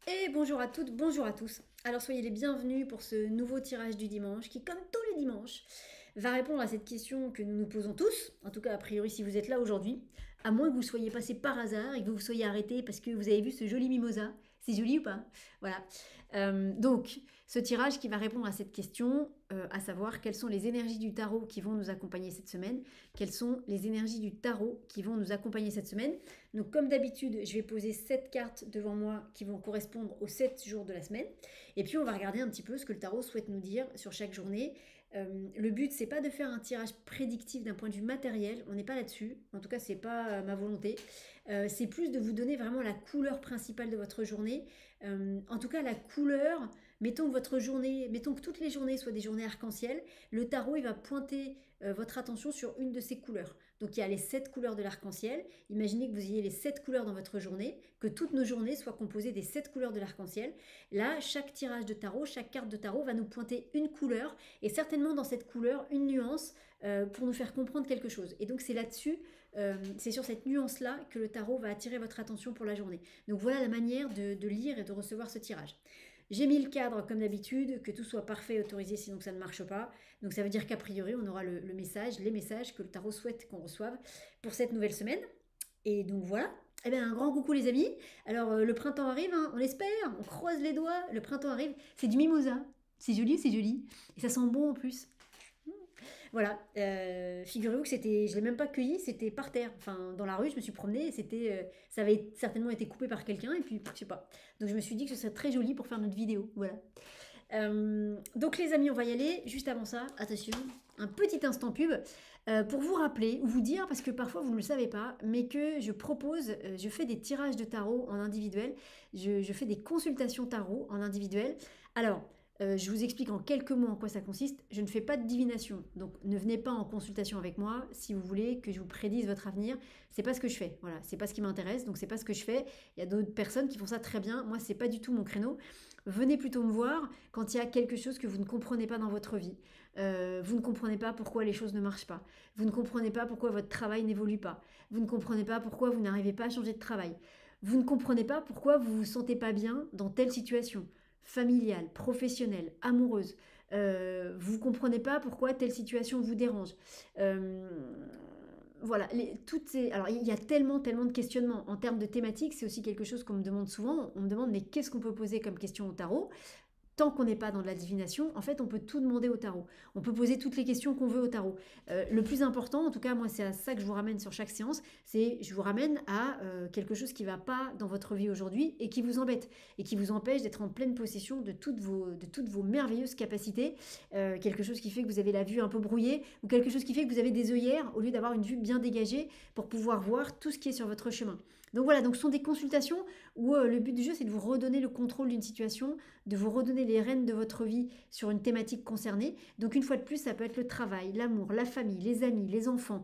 Et bonjour à toutes, bonjour à tous. Alors soyez les bienvenus pour ce nouveau tirage du dimanche qui, comme tous les dimanches, va répondre à cette question que nous nous posons tous, en tout cas a priori si vous êtes là aujourd'hui, à moins que vous soyez passé par hasard et que vous vous soyez arrêté parce que vous avez vu ce joli mimosa. C'est joli ou pas? Voilà. Donc, ce tirage qui va répondre à cette question, à savoir quelles sont les énergies du tarot qui vont nous accompagner cette semaine, quelles sont les énergies du tarot qui vont nous accompagner cette semaine. Donc comme d'habitude, je vais poser 7 cartes devant moi qui vont correspondre aux 7 jours de la semaine. Et puis on va regarder un petit peu ce que le tarot souhaite nous dire sur chaque journée. Le but, c'est pas de faire un tirage prédictif d'un point de vue matériel, on n'est pas là-dessus, en tout cas c'est pas ma volonté. C'est plus de vous donner vraiment la couleur principale de votre journée. En tout cas la couleur, mettons que votre journée, mettons que toutes les journées soient des journées arc-en-ciel, le tarot il va pointer votre attention sur une de ces couleurs. Donc il y a les 7 couleurs de l'arc-en-ciel. Imaginez que vous ayez les 7 couleurs dans votre journée, que toutes nos journées soient composées des 7 couleurs de l'arc-en-ciel. Là, chaque tirage de tarot, chaque carte de tarot va nous pointer une couleur et certainement dans cette couleur une nuance pour nous faire comprendre quelque chose. Et donc c'est là-dessus, c'est sur cette nuance-là que le tarot va attirer votre attention pour la journée. Donc voilà la manière de lire et de recevoir ce tirage. J'ai mis le cadre comme d'habitude, que tout soit parfait et autorisé, sinon ça ne marche pas. Donc ça veut dire qu'a priori, on aura le message, les messages que le tarot souhaite qu'on reçoive pour cette nouvelle semaine. Et donc voilà. Eh bien, un grand coucou les amis. Alors le printemps arrive, hein, on l'espère, on croise les doigts, le printemps arrive. C'est du mimosa. C'est joli, c'est joli. Et ça sent bon en plus. Voilà, figurez-vous que c'était, je l'ai même pas cueilli, c'était par terre. Enfin, dans la rue, je me suis promenée, et c'était, ça avait certainement été coupé par quelqu'un, et puis je sais pas. Donc je me suis dit que ce serait très joli pour faire notre vidéo. Voilà. Donc les amis, on va y aller. Juste avant ça, attention, un petit instant pub pour vous rappeler ou vous dire, parce que parfois vous ne le savez pas, mais que je propose, je fais des tirages de tarot en individuel, je fais des consultations tarot en individuel. Alors, je vous explique en quelques mots en quoi ça consiste. Je ne fais pas de divination, donc ne venez pas en consultation avec moi si vous voulez que je vous prédise votre avenir. C'est pas ce que je fais. Voilà, c'est pas ce qui m'intéresse, donc c'est pas ce que je fais. Il y a d'autres personnes qui font ça très bien. Moi, c'est pas du tout mon créneau. Venez plutôt me voir quand il y a quelque chose que vous ne comprenez pas dans votre vie. Vous ne comprenez pas pourquoi les choses ne marchent pas. Vous ne comprenez pas pourquoi votre travail n'évolue pas. Vous ne comprenez pas pourquoi vous n'arrivez pas à changer de travail. Vous ne comprenez pas pourquoi vous vous sentez pas bien dans telle situation familiale, professionnelle, amoureuse. Vous comprenez pas pourquoi telle situation vous dérange. Euh, voilà, alors il y a tellement, tellement de questionnements. En termes de thématiques, c'est aussi quelque chose qu'on me demande souvent. On me demande, mais qu'est-ce qu'on peut poser comme question au tarot? Tant qu'on n'est pas dans de la divination, en fait, on peut tout demander au tarot. On peut poser toutes les questions qu'on veut au tarot. Le plus important, en tout cas, moi, c'est à ça que je vous ramène sur chaque séance, c'est je vous ramène à quelque chose qui ne va pas dans votre vie aujourd'hui et qui vous embête et qui vous empêche d'être en pleine possession de toutes vos merveilleuses capacités. Quelque chose qui fait que vous avez la vue un peu brouillée ou quelque chose qui fait que vous avez des œillères au lieu d'avoir une vue bien dégagée pour pouvoir voir tout ce qui est sur votre chemin. Donc voilà, donc ce sont des consultations où le but du jeu, c'est de vous redonner le contrôle d'une situation, de vous redonner les rênes de votre vie sur une thématique concernée. Donc une fois de plus, ça peut être le travail, l'amour, la famille, les amis, les enfants.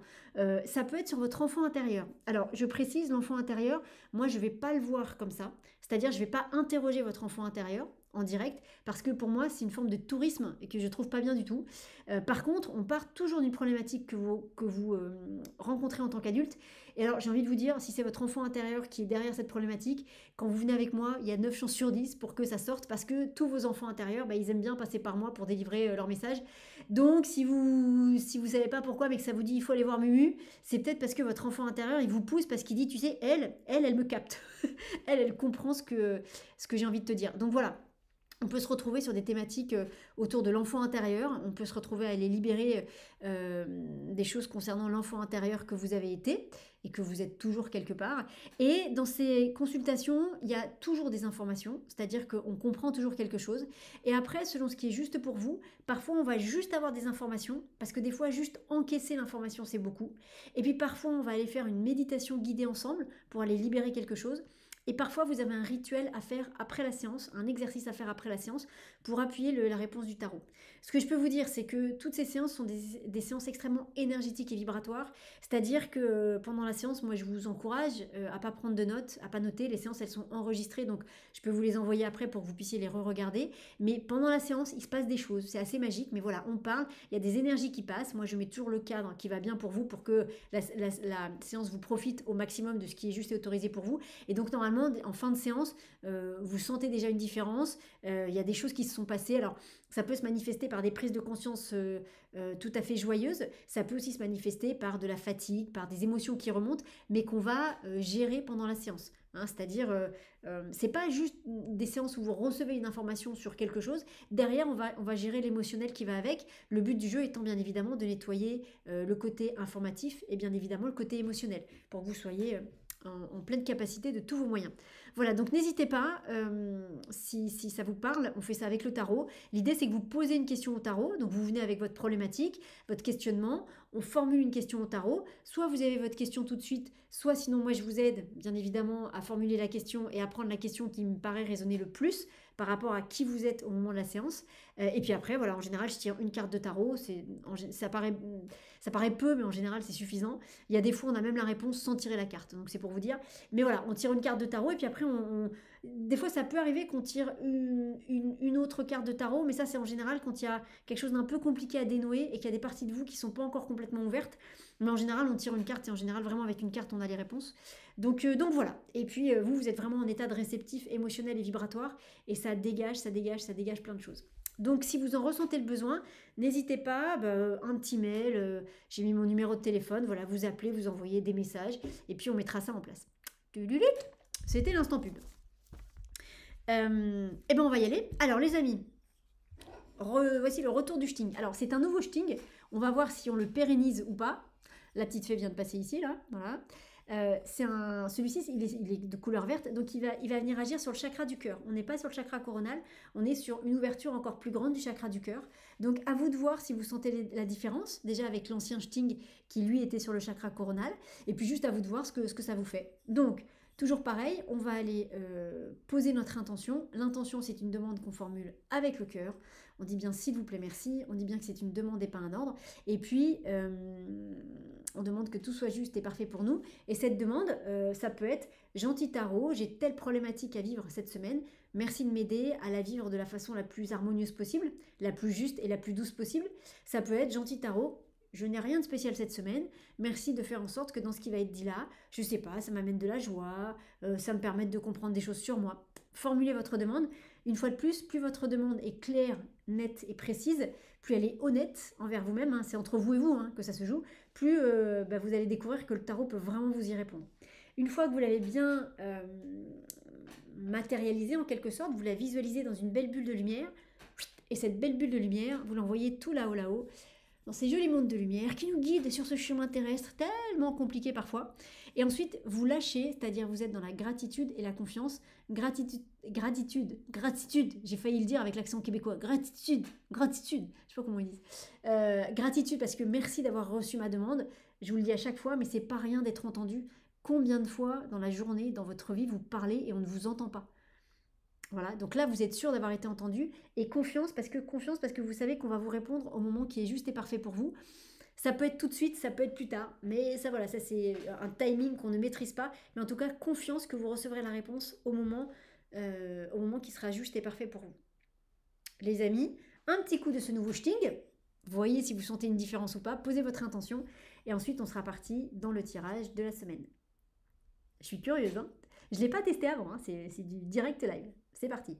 Ça peut être sur votre enfant intérieur. Alors je précise, l'enfant intérieur, moi je ne vais pas le voir comme ça. C'est-à-dire je ne vais pas interroger votre enfant intérieur en direct parce que pour moi c'est une forme de tourisme et que je trouve pas bien du tout. Par contre, on part toujours d'une problématique que vous rencontrez en tant qu'adulte. Et alors j'ai envie de vous dire, si c'est votre enfant intérieur qui est derrière cette problématique, quand vous venez avec moi, il y a 9 chances sur 10 pour que ça sorte parce que tous vos enfants intérieurs, bah, ils aiment bien passer par moi pour délivrer leur message. Donc si vous savez pas pourquoi mais que ça vous dit il faut aller voir Mumu, c'est peut-être parce que votre enfant intérieur, il vous pousse parce qu'il dit tu sais, elle me capte. Elle comprend ce que j'ai envie de te dire. Donc voilà, on peut se retrouver sur des thématiques autour de l'enfant intérieur, on peut se retrouver à aller libérer des choses concernant l'enfant intérieur que vous avez été et que vous êtes toujours quelque part. Et dans ces consultations, il y a toujours des informations, c'est-à-dire qu'on comprend toujours quelque chose. Et après, selon ce qui est juste pour vous, parfois on va juste avoir des informations, parce que des fois, juste encaisser l'information, c'est beaucoup. Et puis parfois, on va aller faire une méditation guidée ensemble pour aller libérer quelque chose. Et parfois, vous avez un rituel à faire après la séance, un exercice à faire après la séance pour appuyer la réponse du tarot. Ce que je peux vous dire, c'est que toutes ces séances sont des séances extrêmement énergétiques et vibratoires. C'est-à-dire que pendant la séance, moi, je vous encourage à pas prendre de notes, à pas noter. Les séances, elles sont enregistrées, donc je peux vous les envoyer après pour que vous puissiez les re-regarder. Mais pendant la séance, il se passe des choses. C'est assez magique, mais voilà, on parle. Il y a des énergies qui passent. Moi, je mets toujours le cadre qui va bien pour vous pour que la séance vous profite au maximum de ce qui est juste et autorisé pour vous. Et donc, normalement, vraiment, en fin de séance, vous sentez déjà une différence, il y a des choses qui se sont passées. Alors, ça peut se manifester par des prises de conscience tout à fait joyeuses, ça peut aussi se manifester par de la fatigue, par des émotions qui remontent, mais qu'on va gérer pendant la séance. Hein, c'est-à-dire, c'est pas juste des séances où vous recevez une information sur quelque chose, derrière on va gérer l'émotionnel qui va avec, le but du jeu étant bien évidemment de nettoyer le côté informatif et bien évidemment le côté émotionnel, pour que vous soyez en pleine capacité de tous vos moyens. Voilà, donc n'hésitez pas, si ça vous parle, on fait ça avec le tarot. L'idée c'est que vous posez une question au tarot, donc vous venez avec votre problématique, votre questionnement, on formule une question au tarot, soit vous avez votre question tout de suite, soit sinon moi je vous aide bien évidemment à formuler la question et à prendre la question qui me paraît résonner le plus par rapport à qui vous êtes au moment de la séance. Et puis après, voilà, en général je tire une carte de tarot, ça paraît peu, mais en général c'est suffisant. Il y a des fois on a même la réponse sans tirer la carte, donc c'est pour vous dire. Mais voilà, on tire une carte de tarot et puis après des fois ça peut arriver qu'on tire une autre carte de tarot, mais ça c'est en général quand il y a quelque chose d'un peu compliqué à dénouer et qu'il y a des parties de vous qui sont pas encore complètement ouvertes. Mais en général on tire une carte et en général vraiment avec une carte on a les réponses. Donc voilà. Et puis vous êtes vraiment en état de réceptif émotionnel et vibratoire et ça dégage plein de choses. Donc si vous en ressentez le besoin, n'hésitez pas, un petit mail, j'ai mis mon numéro de téléphone, voilà, vous appelez, vous envoyez des messages et puis on mettra ça en place. C'était l'instant pub. Et ben on va y aller. Alors les amis, voici le retour du shting. Alors c'est un nouveau shting, on va voir si on le pérennise ou pas. La petite fée vient de passer ici, là, voilà. Celui-ci, il est de couleur verte, donc il va venir agir sur le chakra du cœur. On n'est pas sur le chakra coronal, on est sur une ouverture encore plus grande du chakra du cœur. Donc à vous de voir si vous sentez la différence, déjà avec l'ancien shting qui lui était sur le chakra coronal, et puis juste à vous de voir ce que ça vous fait. Donc, toujours pareil, on va aller poser notre intention. L'intention, c'est une demande qu'on formule avec le cœur. On dit bien s'il vous plaît, merci. On dit bien que c'est une demande et pas un ordre. Et puis, on demande que tout soit juste et parfait pour nous. Et cette demande, ça peut être gentil tarot, j'ai telle problématique à vivre cette semaine. Merci de m'aider à la vivre de la façon la plus harmonieuse possible, la plus juste et la plus douce possible. Ça peut être gentil tarot, je n'ai rien de spécial cette semaine. Merci de faire en sorte que dans ce qui va être dit là, je sais pas, ça m'amène de la joie, ça me permet de comprendre des choses sur moi. Formulez votre demande. Une fois de plus votre demande est claire, nette et précise, plus elle est honnête envers vous-même, hein, c'est entre vous et vous que ça se joue, plus vous allez découvrir que le tarot peut vraiment vous y répondre. Une fois que vous l'avez bien matérialisé en quelque sorte, vous la visualisez dans une belle bulle de lumière, et cette belle bulle de lumière, vous l'envoyez tout là-haut, dans ces jolis mondes de lumière qui nous guident sur ce chemin terrestre tellement compliqué parfois. Et ensuite, vous lâchez, c'est-à-dire vous êtes dans la gratitude et la confiance. Gratitude, j'ai failli le dire avec l'accent québécois. Gratitude, je sais pas comment ils disent. Gratitude parce que merci d'avoir reçu ma demande. Je vous le dis à chaque fois, mais c'est pas rien d'être entendu. Combien de fois dans la journée, dans votre vie, vous parlez et on ne vous entend pas? Voilà, donc là vous êtes sûr d'avoir été entendu et confiance parce que vous savez qu'on va vous répondre au moment qui est juste et parfait pour vous. Ça peut être tout de suite, ça peut être plus tard, mais ça voilà, ça c'est un timing qu'on ne maîtrise pas, mais en tout cas confiance que vous recevrez la réponse au moment qui sera juste et parfait pour vous. Les amis, un petit coup de ce nouveau shting, voyez si vous sentez une différence ou pas, posez votre intention et ensuite on sera parti dans le tirage de la semaine. Je suis curieuse, hein. Je ne l'ai pas testé avant, hein. C'est du direct live. C'est parti.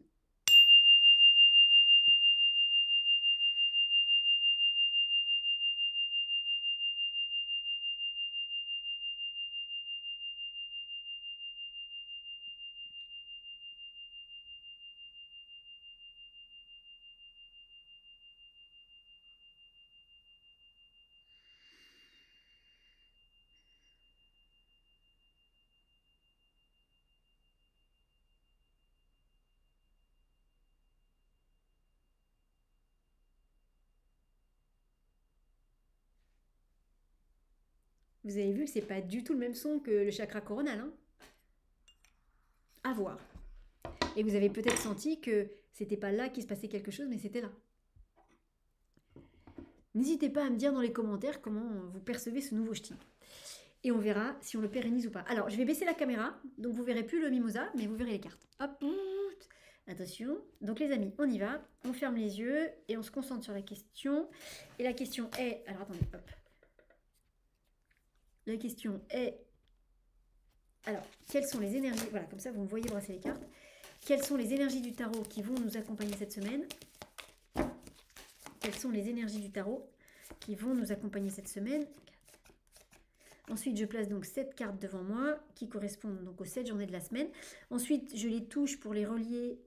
Vous avez vu que c'est pas du tout le même son que le chakra coronal, hein. À voir. Et vous avez peut-être senti que c'était pas là qu'il se passait quelque chose, mais c'était là. N'hésitez pas à me dire dans les commentaires comment vous percevez ce nouveau shting. Et on verra si on le pérennise ou pas. Alors, je vais baisser la caméra, donc vous verrez plus le mimosa, mais vous verrez les cartes. Hop, attention. Donc les amis, on y va. On ferme les yeux et on se concentre sur la question. Et la question est... Alors attendez, hop. La question est... Alors, quelles sont les énergies... Voilà, comme ça, vous me voyez brasser les cartes. Quelles sont les énergies du tarot qui vont nous accompagner cette semaine? Quelles sont les énergies du tarot qui vont nous accompagner cette semaine? Ensuite, je place donc 7 cartes devant moi qui correspondent donc aux 7 journées de la semaine. Ensuite, je les touche pour les relier.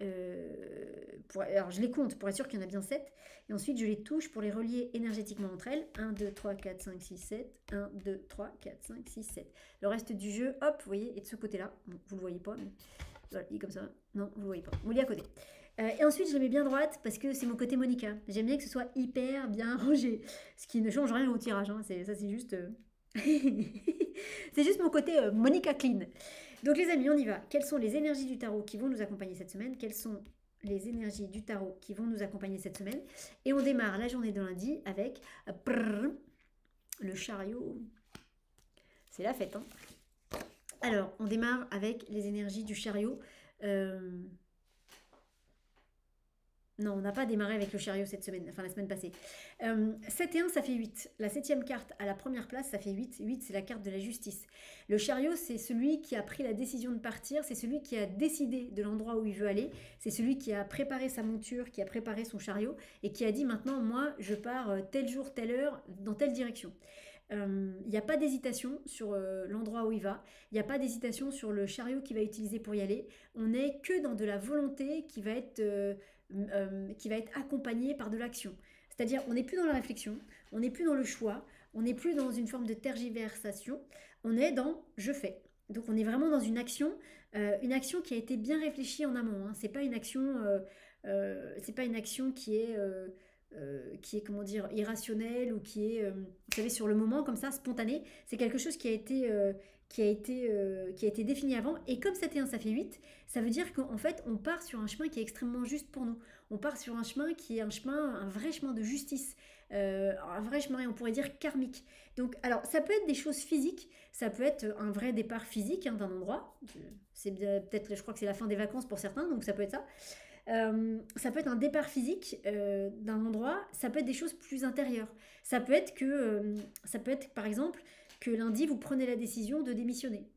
Alors, je les compte pour être sûr qu'il y en a bien 7. Et ensuite, je les touche pour les relier énergétiquement entre elles. 1, 2, 3, 4, 5, 6, 7. 1, 2, 3, 4, 5, 6, 7. Le reste du jeu, hop, vous voyez, est de ce côté-là. Bon, vous ne le voyez pas, mais voilà, il est comme ça. Non, vous ne le voyez pas. Vous l'avez à côté. Et ensuite, je les mets bien droite parce que c'est mon côté Monica. J'aime bien que ce soit hyper bien rangé. Ce qui ne change rien au tirage. Hein. Ça, c'est juste... c'est juste mon côté Monica Clean. Donc les amis, on y va. Quelles sont les énergies du tarot qui vont nous accompagner cette semaine? Quelles sont les énergies du tarot qui vont nous accompagner cette semaine? Et on démarre la journée de lundi avec le chariot. C'est la fête, hein. Alors, on démarre avec les énergies du chariot. Non, on n'a pas démarré avec le chariot cette semaine, enfin la semaine passée. 7 et 1, ça fait 8. La 7e carte à la première place, ça fait 8. 8, c'est la carte de la justice. Le chariot, c'est celui qui a pris la décision de partir, c'est celui qui a décidé de l'endroit où il veut aller, c'est celui qui a préparé sa monture, qui a préparé son chariot et qui a dit maintenant, moi, je pars tel jour, telle heure, dans telle direction. Il n'y a pas d'hésitation sur l'endroit où il va, il n'y a pas d'hésitation sur le chariot qu'il va utiliser pour y aller. On n'est que dans de la volonté qui va être accompagnée par de l'action. C'est-à-dire, on n'est plus dans la réflexion, on n'est plus dans le choix, on n'est plus dans une forme de tergiversation, on est dans « je fais ». Donc on est vraiment dans une action qui a été bien réfléchie en amont. Hein. C'est pas une action qui est comment dire irrationnel ou qui est vous savez sur le moment comme ça spontané. C'est quelque chose qui a été défini avant, et comme 7 et 1 ça fait 8, ça veut dire qu'en fait on part sur un chemin qui est extrêmement juste pour nous. On part sur un chemin qui est un vrai chemin de justice, un vrai chemin, on pourrait dire karmique. Donc alors ça peut être des choses physiques, ça peut être un vrai départ physique hein, d'un endroit, c'est peut-être, je crois que c'est la fin des vacances pour certains, donc ça peut être ça. Ça peut être un départ physique d'un endroit, ça peut être des choses plus intérieures. Ça peut être par exemple que lundi vous prenez la décision de démissionner.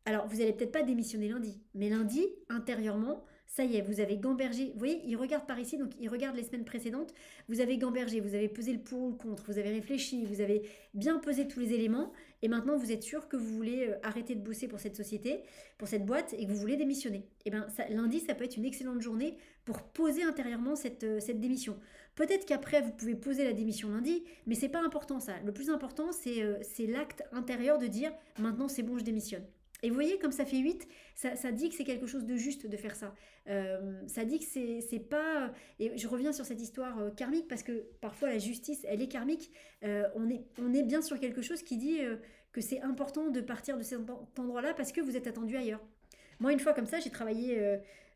Alors vous allez peut-être pas démissionner lundi, mais lundi intérieurement, ça y est, vous avez gambergé. Vous voyez, il regarde par ici, donc il regarde les semaines précédentes. Vous avez gambergé, vous avez pesé le pour ou le contre, vous avez réfléchi, vous avez bien pesé tous les éléments, et maintenant vous êtes sûr que vous voulez arrêter de bosser pour cette société, pour cette boîte, et que vous voulez démissionner. Et bien lundi, ça peut être une excellente journée pour poser intérieurement cette démission. Peut-être qu'après vous pouvez poser la démission lundi, mais c'est pas important ça. Le plus important, c'est l'acte intérieur de dire maintenant c'est bon, je démissionne. Et vous voyez, comme ça fait 8, ça dit que c'est quelque chose de juste de faire ça. Ça dit que c'est pas... Et je reviens sur cette histoire karmique, parce que parfois la justice, elle est karmique. On est bien sur quelque chose qui dit que c'est important de partir de cet endroit-là parce que vous êtes attendu ailleurs. Moi, une fois comme ça, j'ai travaillé...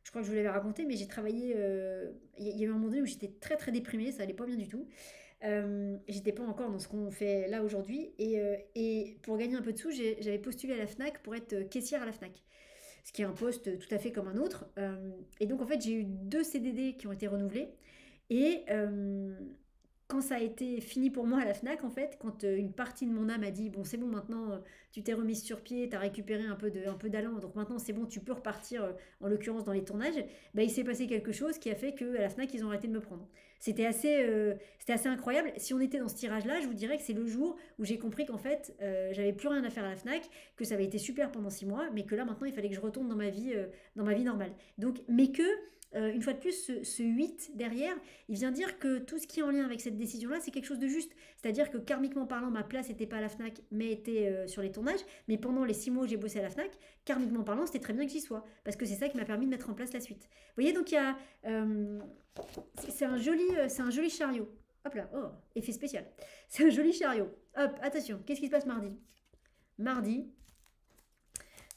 je crois que je vous l'avais raconté, mais j'ai travaillé... Il y a eu un moment donné où j'étais très très déprimée, ça allait pas bien du tout. J'étais pas encore dans ce qu'on fait là aujourd'hui, et pour gagner un peu de sous j'avais postulé à la FNAC pour être caissière à la FNAC, ce qui est un poste tout à fait comme un autre, et donc en fait j'ai eu 2 CDD qui ont été renouvelés, et quand ça a été fini pour moi à la FNAC, en fait, quand une partie de mon âme a dit bon c'est bon maintenant, tu t'es remise sur pied, tu as récupéré un peu d'allant, donc maintenant c'est bon, tu peux repartir, en l'occurrence dans les tournages, bah, il s'est passé quelque chose qui a fait qu'à la FNAC ils ont arrêté de me prendre. C'était assez incroyable. Si on était dans ce tirage-là, je vous dirais que c'est le jour où j'ai compris qu'en fait, j'avais plus rien à faire à la FNAC, que ça avait été super pendant 6 mois, mais que là maintenant il fallait que je retourne dans ma vie normale. Donc, mais que une fois de plus, ce 8 derrière, il vient dire que tout ce qui est en lien avec cette décision-là, c'est quelque chose de juste. C'est-à-dire que karmiquement parlant, ma place n'était pas à la FNAC, mais était sur les tournages. Mais pendant les 6 mois où j'ai bossé à la FNAC, karmiquement parlant, c'était très bien que j'y sois. Parce que c'est ça qui m'a permis de mettre en place la suite. Vous voyez, donc il y a... c'est un joli chariot. Hop là, oh, effet spécial. C'est un joli chariot. Hop, attention, qu'est-ce qui se passe mardi? Mardi...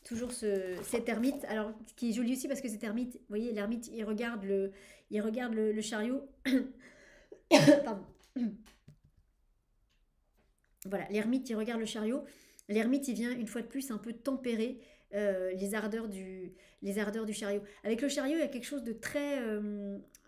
Toujours cet ermite, alors qui est joli aussi parce que cet ermite, vous voyez, l'ermite il regarde le chariot. Pardon. Voilà, l'ermite il regarde le chariot. L'ermite il vient une fois de plus un peu tempérer les ardeurs du chariot. Avec le chariot il y a quelque chose de très...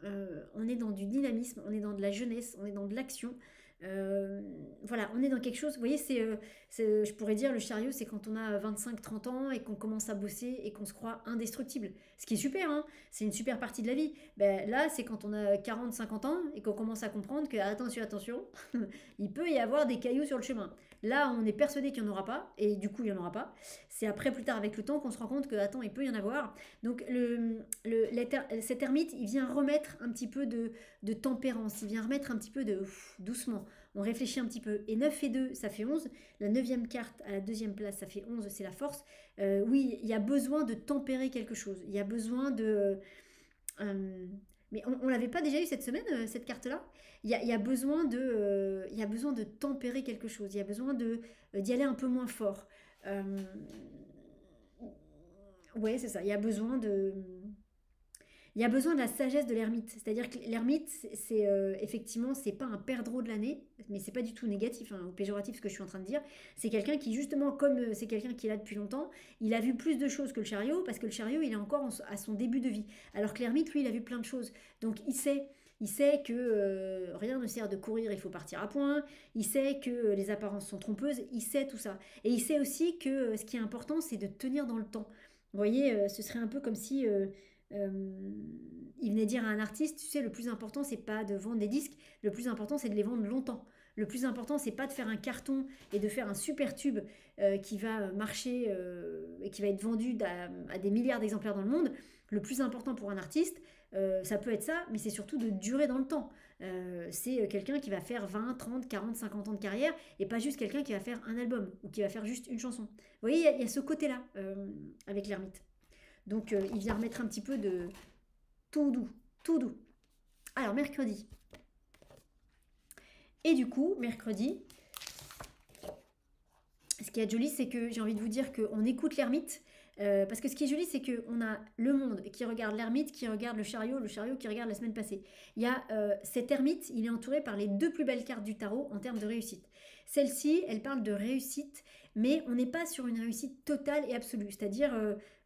on est dans du dynamisme, on est dans de la jeunesse, on est dans de l'action. Voilà, on est dans quelque chose, vous voyez, je pourrais dire, le chariot, c'est quand on a 25-30 ans et qu'on commence à bosser et qu'on se croit indestructible. Ce qui est super, hein, c'est une super partie de la vie. Ben, là, c'est quand on a 40-50 ans et qu'on commence à comprendre que, attention, attention, il peut y avoir des cailloux sur le chemin. Là, on est persuadé qu'il n'y en aura pas, et du coup, il n'y en aura pas. C'est après, plus tard, avec le temps, qu'on se rend compte que, attends, il peut y en avoir. Donc, cet ermite, il vient remettre un petit peu de tempérance, il vient remettre un petit peu de doucement. On réfléchit un petit peu. Et 9 et 2, ça fait 11. La neuvième carte à la deuxième place, ça fait 11, c'est la force. Oui, il y a besoin de tempérer quelque chose. Il y a besoin de... euh, mais on l'avait pas déjà eu cette semaine, cette carte-là. Il y a besoin il y a besoin de tempérer quelque chose. Il y a besoin d'y aller un peu moins fort. Euh, ouais, c'est ça. Il y a besoin de la sagesse de l'ermite. C'est-à-dire que l'ermite, effectivement, c'est pas un perdreau de l'année, mais c'est pas du tout négatif, hein, ou péjoratif ce que je suis en train de dire. C'est quelqu'un qui, justement, comme c'est quelqu'un qui est là depuis longtemps, il a vu plus de choses que le chariot, parce que le chariot, il est encore à son début de vie. Alors que l'ermite, lui, il a vu plein de choses. Donc il sait que rien ne sert de courir, il faut partir à point. Il sait que les apparences sont trompeuses. Il sait tout ça. Et il sait aussi que ce qui est important, c'est de tenir dans le temps. Vous voyez, ce serait un peu comme si euh, il venait dire à un artiste, tu sais, le plus important, c'est pas de vendre des disques, le plus important, c'est de les vendre longtemps. Le plus important, c'est pas de faire un carton et de faire un super tube qui va marcher et qui va être vendu à des milliards d'exemplaires dans le monde. Le plus important pour un artiste, ça peut être ça, mais c'est surtout de durer dans le temps. C'est quelqu'un qui va faire 20, 30, 40, 50 ans de carrière et pas juste quelqu'un qui va faire un album ou qui va faire juste une chanson. Vous voyez, il y a ce côté-là avec l'ermite. Donc il vient remettre un petit peu de tout doux, tout doux. Alors mercredi. Et du coup, mercredi, ce qui est joli, c'est que j'ai envie de vous dire qu'on écoute l'ermite. Parce que ce qui est joli, c'est qu'on a le monde qui regarde l'ermite, qui regarde le chariot qui regarde la semaine passée. Il y a cet ermite, il est entouré par les deux plus belles cartes du tarot en termes de réussite. Celle-ci, elle parle de réussite, mais on n'est pas sur une réussite totale et absolue. C'est-à-dire,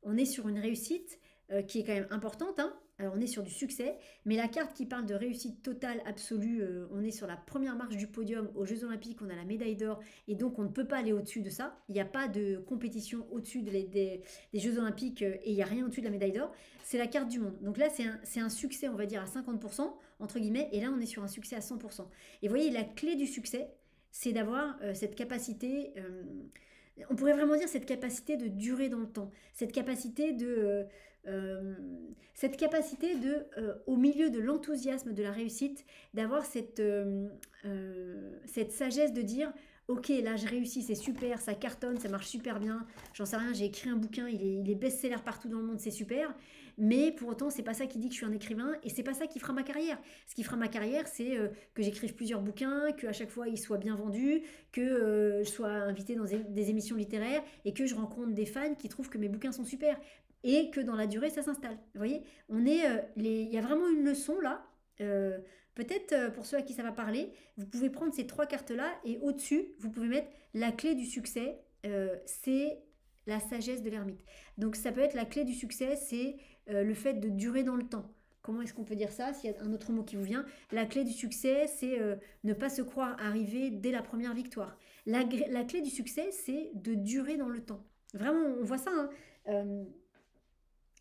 on est sur une réussite qui est quand même importante, hein. Alors on est sur du succès, mais la carte qui parle de réussite totale, absolue, on est sur la première marche du podium aux Jeux Olympiques, on a la médaille d'or, et donc on ne peut pas aller au-dessus de ça. Il n'y a pas de compétition au-dessus des Jeux Olympiques et il n'y a rien au-dessus de la médaille d'or. C'est la carte du monde. Donc là, c'est un succès, on va dire, à 50%, entre guillemets, et là, on est sur un succès à 100%. Et vous voyez, la clé du succès, c'est d'avoir cette capacité... on pourrait vraiment dire cette capacité de durer dans le temps, euh, cette capacité de, au milieu de l'enthousiasme de la réussite, d'avoir cette sagesse de dire, ok, là je réussis, c'est super, ça cartonne, ça marche super bien, j'en sais rien, j'ai écrit un bouquin, il est best-seller partout dans le monde, c'est super, mais pour autant c'est pas ça qui dit que je suis un écrivain et c'est pas ça qui fera ma carrière. Ce qui fera ma carrière, c'est que j'écrive plusieurs bouquins, qu'à chaque fois ils soient bien vendus, que je sois invitée dans des émissions littéraires et que je rencontre des fans qui trouvent que mes bouquins sont super et que dans la durée ça s'installe. Vous voyez, il y a vraiment une leçon là. Peut-être pour ceux à qui ça va parler, vous pouvez prendre ces trois cartes-là et au-dessus, vous pouvez mettre la clé du succès, c'est la sagesse de l'ermite. Donc ça peut être la clé du succès, c'est le fait de durer dans le temps. Comment est-ce qu'on peut dire ça? S'il y a un autre mot qui vous vient, la clé du succès, c'est ne pas se croire arriver dès la première victoire. La clé du succès, c'est de durer dans le temps. Vraiment, on voit ça, hein. Euh,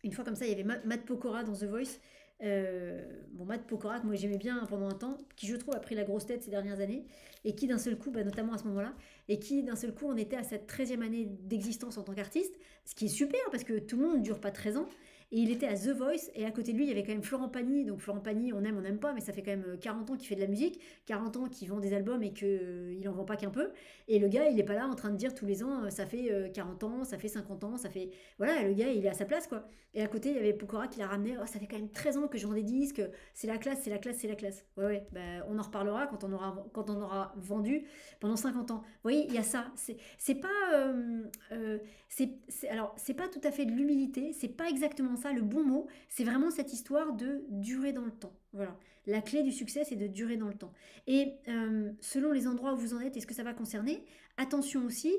une fois comme ça, il y avait Matt Pokora dans The Voice. Bon, Matt Pokora, que moi j'aimais bien pendant un temps, qui je trouve a pris la grosse tête ces dernières années, et qui d'un seul coup, bah, notamment à ce moment-là, et qui d'un seul coup, on était à cette 13e année d'existence en tant qu'artiste, ce qui est super parce que tout le monde ne dure pas 13 ans. Et il était à The Voice, et à côté de lui, il y avait quand même Florent Pagny. Donc Florent Pagny, on n'aime pas, mais ça fait quand même 40 ans qu'il fait de la musique, 40 ans qu'il vend des albums et qu'il n'en vend pas qu'un peu. Et le gars, il n'est pas là en train de dire tous les ans, ça fait 40 ans, ça fait 50 ans, ça fait... Voilà, le gars, il est à sa place, quoi. Et à côté, il y avait Pokora qui l'a ramené, oh, ça fait quand même 13 ans que je vends des disques, c'est la classe, c'est la classe, c'est la classe. Ouais, ouais, bah, on en reparlera quand on aura vendu pendant 50 ans. Vous voyez, il y a ça. C'est pas... alors, c'est pas tout à fait de l'humilité, c'est pas exactement ça, le bon mot, c'est vraiment cette histoire de durer dans le temps. Voilà. La clé du succès, c'est de durer dans le temps. Et selon les endroits où vous en êtes et ce que ça va concerner, attention aussi,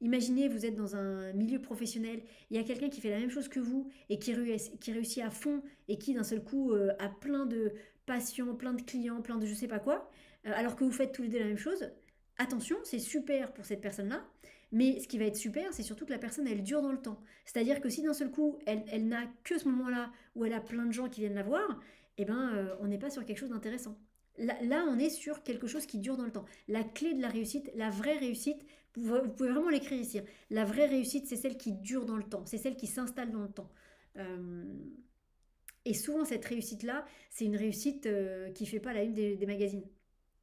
imaginez, vous êtes dans un milieu professionnel, il y a quelqu'un qui fait la même chose que vous et qui réussit à fond et qui d'un seul coup a plein de patients, plein de clients, plein de je sais pas quoi. alors que vous faites tous les deux la même chose, attention, c'est super pour cette personne-là, mais ce qui va être super, c'est surtout que la personne, elle dure dans le temps. C'est-à-dire que si d'un seul coup, elle n'a que ce moment-là où elle a plein de gens qui viennent la voir, eh ben, on n'est pas sur quelque chose d'intéressant. Là, on est sur quelque chose qui dure dans le temps. La clé de la réussite, la vraie réussite, vous pouvez vraiment l'écrire ici, hein. La vraie réussite, c'est celle qui dure dans le temps, c'est celle qui s'installe dans le temps. Euh, et souvent, cette réussite-là, c'est une réussite qui ne fait pas la une des magazines.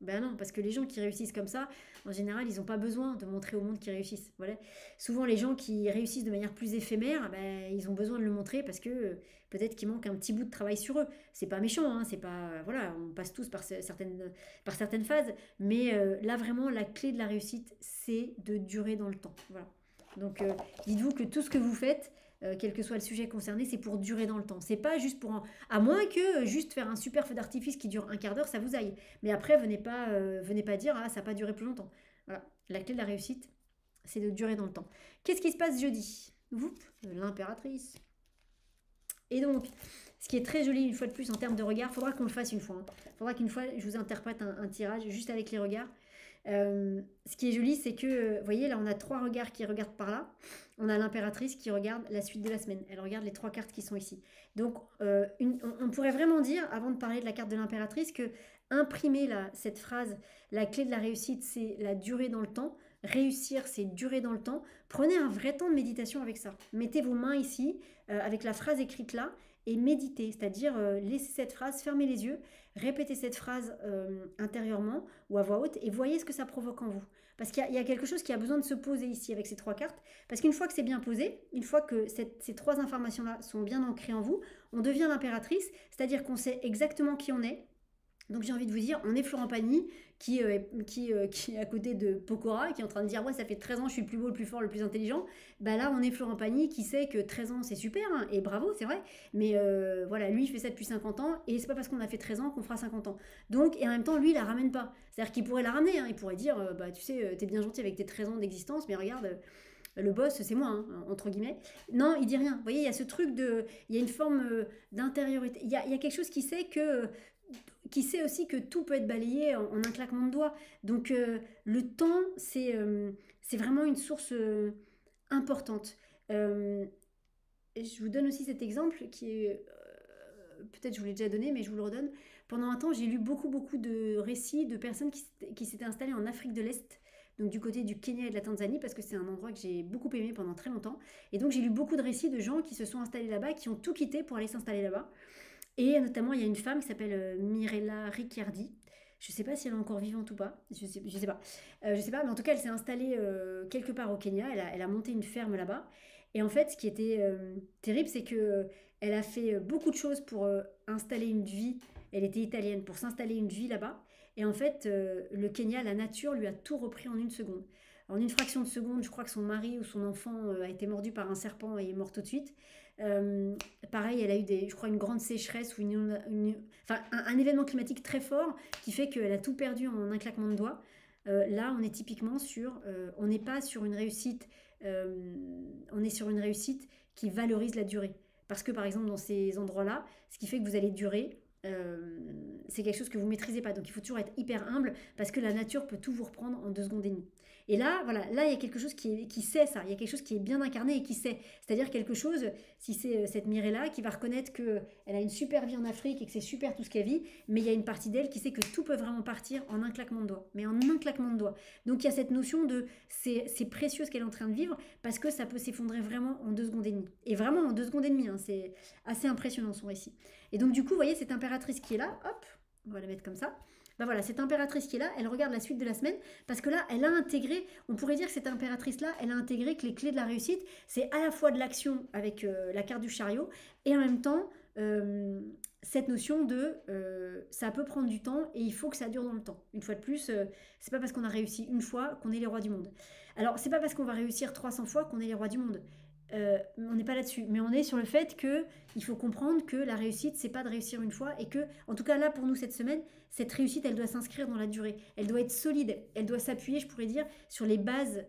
Ben non, parce que les gens qui réussissent comme ça, en général, ils n'ont pas besoin de montrer au monde qu'ils réussissent. Voilà. Souvent, les gens qui réussissent de manière plus éphémère, ben, ils ont besoin de le montrer parce que peut-être qu'il manque un petit bout de travail sur eux. C'est pas méchant, hein, c'est pas voilà, on passe tous par certaines phases, mais là vraiment, la clé de la réussite, c'est de durer dans le temps. Voilà. Donc, dites-vous que tout ce que vous faites, quel que soit le sujet concerné, c'est pour durer dans le temps. C'est pas juste à moins que juste faire un super feu d'artifice qui dure un quart d'heure, ça vous aille. Mais après, venez pas dire ah ça n'a pas duré plus longtemps. Voilà, la clé de la réussite, c'est de durer dans le temps. Qu'est-ce qui se passe jeudi? Vous, l'impératrice. Et donc, ce qui est très joli une fois de plus en termes de regard, faudra qu'on le fasse une fois, hein. Faudra qu'une fois je vous interprète un tirage juste avec les regards. Ce qui est joli, c'est que, vous voyez, là, on a 3 regards qui regardent par là. On a l'impératrice qui regarde la suite de la semaine. Elle regarde les 3 cartes qui sont ici. Donc, on pourrait vraiment dire, avant de parler de la carte de l'impératrice, que imprimer là, cette phrase, la clé de la réussite, c'est la durée dans le temps. Réussir, c'est durer dans le temps. Prenez un vrai temps de méditation avec ça. Mettez vos mains ici, avec la phrase écrite là, et méditez. C'est-à-dire, laissez cette phrase, fermez les yeux, répétez cette phrase intérieurement ou à voix haute et voyez ce que ça provoque en vous. Parce qu'il y a quelque chose qui a besoin de se poser ici avec ces 3 cartes. Parce qu'une fois que c'est bien posé, une fois que ces 3 informations-là sont bien ancrées en vous, on devient l'impératrice, c'est-à-dire qu'on sait exactement qui on est. Donc j'ai envie de vous dire, on est Florent Pagny qui est à côté de Pokora, qui est en train de dire ouais ça fait 13 ans je suis le plus beau, le plus fort, le plus intelligent. Bah là on est Florent Pagny qui sait que 13 ans c'est super, hein, et bravo c'est vrai, mais voilà lui il fait ça depuis 50 ans et c'est pas parce qu'on a fait 13 ans qu'on fera 50 ans. Donc et en même temps lui il la ramène pas. C'est-à-dire qu'il pourrait la ramener, hein, il pourrait dire bah tu sais t'es bien gentil avec tes 13 ans d'existence mais regarde le boss, c'est moi, hein, entre guillemets. Non, il dit rien. Vous voyez, il y a ce truc de. Il y a une forme d'intériorité. Il y a quelque chose qui sait aussi que tout peut être balayé en un claquement de doigts. Donc le temps, c'est vraiment une source importante. Je vous donne aussi cet exemple qui est, peut-être je vous l'ai déjà donné, mais je vous le redonne. Pendant un temps, j'ai lu beaucoup de récits de personnes qui s'étaient installées en Afrique de l'Est, donc du côté du Kenya et de la Tanzanie, parce que c'est un endroit que j'ai beaucoup aimé pendant très longtemps. Et donc j'ai lu beaucoup de récits de gens qui se sont installés là-bas, qui ont tout quitté pour aller s'installer là-bas. Et notamment, il y a une femme qui s'appelle Mirella Ricciardi. Je ne sais pas si elle est encore vivante ou pas. Je sais pas. Je sais pas, mais en tout cas, elle s'est installée quelque part au Kenya. Elle a monté une ferme là-bas. Et en fait, ce qui était terrible, c'est que elle a fait beaucoup de choses pour installer une vie. Elle était italienne pour s'installer une vie là-bas. Et en fait, le Kenya, la nature lui a tout repris en une seconde. En une fraction de seconde, je crois que son mari ou son enfant a été mordu par un serpent et est mort tout de suite. Pareil, elle a eu je crois une grande sécheresse ou enfin, un événement climatique très fort qui fait qu'elle a tout perdu en un claquement de doigts. Là, on est typiquement on n'est pas sur une réussite, on est sur une réussite qui valorise la durée. Parce que par exemple, dans ces endroits-là, ce qui fait que vous allez durer, c'est quelque chose que vous maîtrisez pas. Donc il faut toujours être hyper humble parce que la nature peut tout vous reprendre en 2 secondes et demie. Et là, voilà, là il y a quelque chose qui sait ça, il y a quelque chose qui est bien incarné et qui sait. C'est-à-dire quelque chose, si c'est cette Mireille-là, qui va reconnaître qu'elle a une super vie en Afrique et que c'est super tout ce qu'elle vit, mais il y a une partie d'elle qui sait que tout peut vraiment partir en un claquement de doigts. Mais en un claquement de doigts. Donc il y a cette notion de c'est précieux ce qu'elle est en train de vivre parce que ça peut s'effondrer vraiment en 2 secondes et demie. Et vraiment en 2 secondes et demie, hein, c'est assez impressionnant son récit. Et donc du coup, vous voyez cette impératrice qui est là, hop, on va la mettre comme ça. Ben voilà, cette impératrice qui est là, elle regarde la suite de la semaine parce que là, elle a intégré, on pourrait dire que cette impératrice-là, elle a intégré que les clés de la réussite, c'est à la fois de l'action avec la carte du chariot et en même temps cette notion de ça peut prendre du temps et il faut que ça dure dans le temps. Une fois de plus, c'est pas parce qu'on a réussi une fois qu'on est les rois du monde. Alors, c'est pas parce qu'on va réussir 300 fois qu'on est les rois du monde. on n'est pas là-dessus, mais on est sur le fait que il faut comprendre que la réussite, c'est pas de réussir une fois et que, en tout cas là pour nous cette semaine, cette réussite, elle doit s'inscrire dans la durée, elle doit être solide, elle doit s'appuyer, je pourrais dire, sur les bases